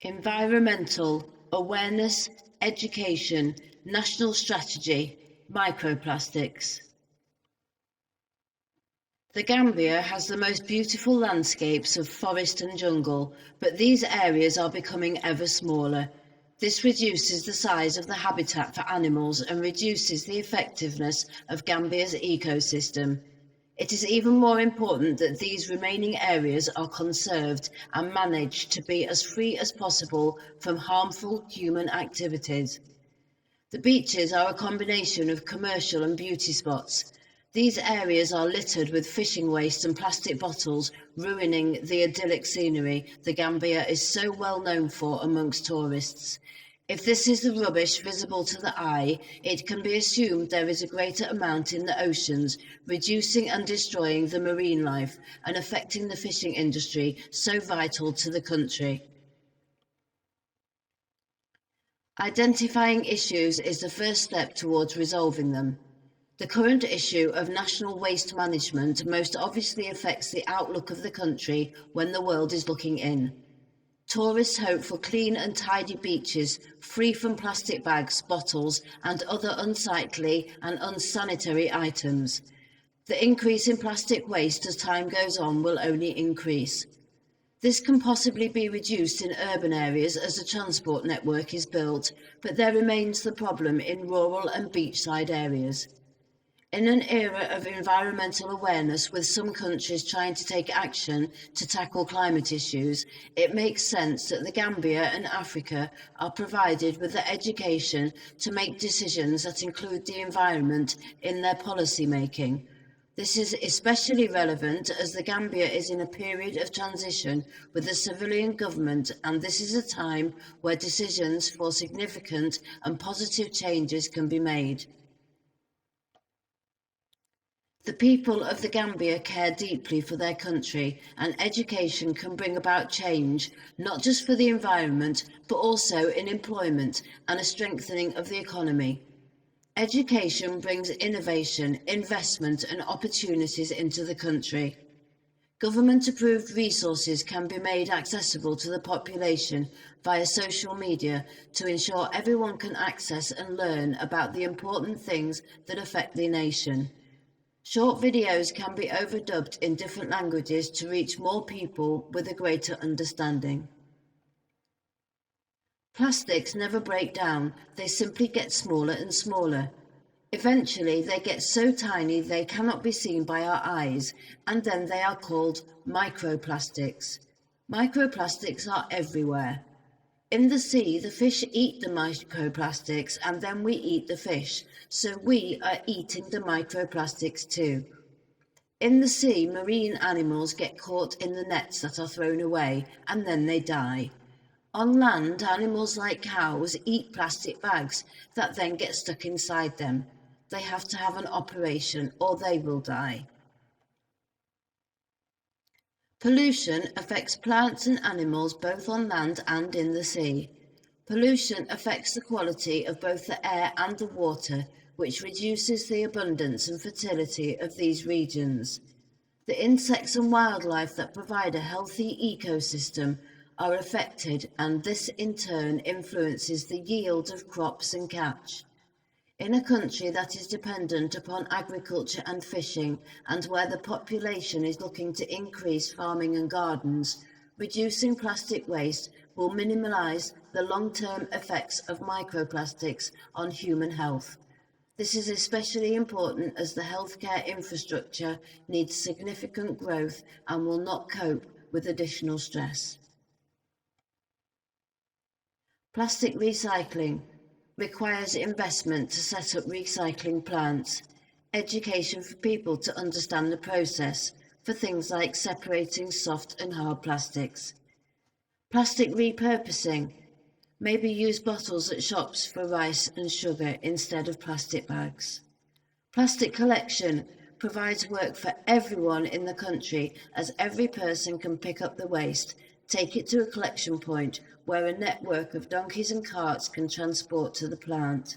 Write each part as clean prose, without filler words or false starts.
Environmental awareness, education, national strategy, microplastics. The Gambia has the most beautiful landscapes of forest and jungle, but these areas are becoming ever smaller. This reduces the size of the habitat for animals and reduces the effectiveness of Gambia's ecosystem. It is even more important that these remaining areas are conserved and managed to be as free as possible from harmful human activities. The beaches are a combination of commercial and beauty spots. These areas are littered with fishing waste and plastic bottles, ruining the idyllic scenery the Gambia is so well known for amongst tourists. If this is the rubbish visible to the eye, it can be assumed there is a greater amount in the oceans, reducing and destroying the marine life and affecting the fishing industry so vital to the country. Identifying issues is the first step towards resolving them. The current issue of national waste management most obviously affects the outlook of the country when the world is looking in. Tourists hope for clean and tidy beaches, free from plastic bags, bottles, and other unsightly and unsanitary items. The increase in plastic waste as time goes on will only increase. This can possibly be reduced in urban areas as a transport network is built, but there remains the problem in rural and beachside areas. In an era of environmental awareness, with some countries trying to take action to tackle climate issues, it makes sense that the Gambia and Africa are provided with the education to make decisions that include the environment in their policy making. This is especially relevant as the Gambia is in a period of transition with a civilian government, and this is a time where decisions for significant and positive changes can be made. The people of the Gambia care deeply for their country, and education can bring about change, not just for the environment, but also in employment and a strengthening of the economy. Education brings innovation, investment and opportunities into the country. Government-approved resources can be made accessible to the population via social media to ensure everyone can access and learn about the important things that affect the nation. Short videos can be overdubbed in different languages to reach more people with a greater understanding. Plastics never break down, they simply get smaller and smaller. Eventually they get so tiny they cannot be seen by our eyes, and then they are called microplastics. Microplastics are everywhere. In the sea, the fish eat the microplastics and then we eat the fish, so we are eating the microplastics too. In the sea, marine animals get caught in the nets that are thrown away and then they die. On land, animals like cows eat plastic bags that then get stuck inside them. They have to have an operation or they will die. Pollution affects plants and animals both on land and in the sea. Pollution affects the quality of both the air and the water, which reduces the abundance and fertility of these regions. The insects and wildlife that provide a healthy ecosystem are affected, and this in turn influences the yield of crops and catch. In a country that is dependent upon agriculture and fishing, and where the population is looking to increase farming and gardens, reducing plastic waste will minimise the long-term effects of microplastics on human health. This is especially important as the healthcare infrastructure needs significant growth and will not cope with additional stress. Plastic recycling requires investment to set up recycling plants, education for people to understand the process for things like separating soft and hard plastics. Plastic repurposing, maybe use bottles at shops for rice and sugar instead of plastic bags. Plastic collection provides work for everyone in the country, as every person can pick up the waste, take it to a collection point where a network of donkeys and carts can transport to the plant.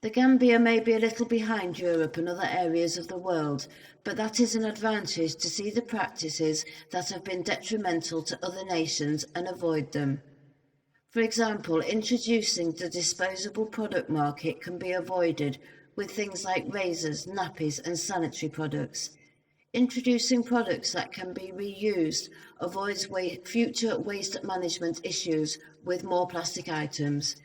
The Gambia may be a little behind Europe and other areas of the world, but that is an advantage to see the practices that have been detrimental to other nations and avoid them. For example, introducing the disposable product market can be avoided with things like razors, nappies and sanitary products. Introducing products that can be reused avoids future waste management issues with more plastic items.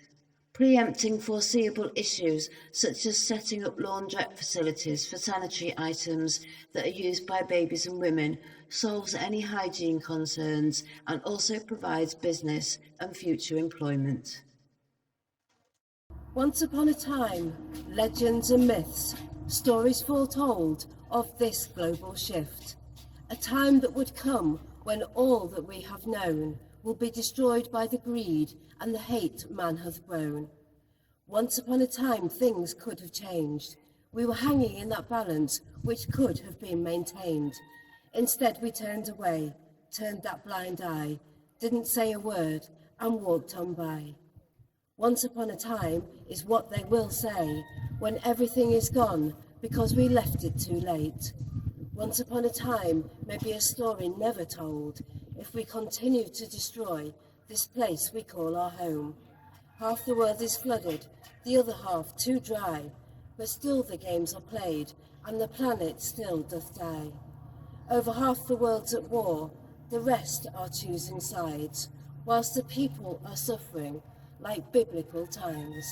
Preempting foreseeable issues such as setting up laundrette facilities for sanitary items that are used by babies and women solves any hygiene concerns and also provides business and future employment. Once upon a time, legends and myths, stories foretold of this global shift. A time that would come when all that we have known will be destroyed by the greed and the hate man hath grown. Once upon a time things could have changed. We were hanging in that balance which could have been maintained. Instead we turned away, turned that blind eye, didn't say a word and walked on by. Once upon a time is what they will say when everything is gone because we left it too late. Once upon a time may be a story never told if we continue to destroy this place we call our home. Half the world is flooded, the other half too dry, but still the games are played and the planet still doth die. Over half the world's at war, the rest are choosing sides, whilst the people are suffering like biblical times.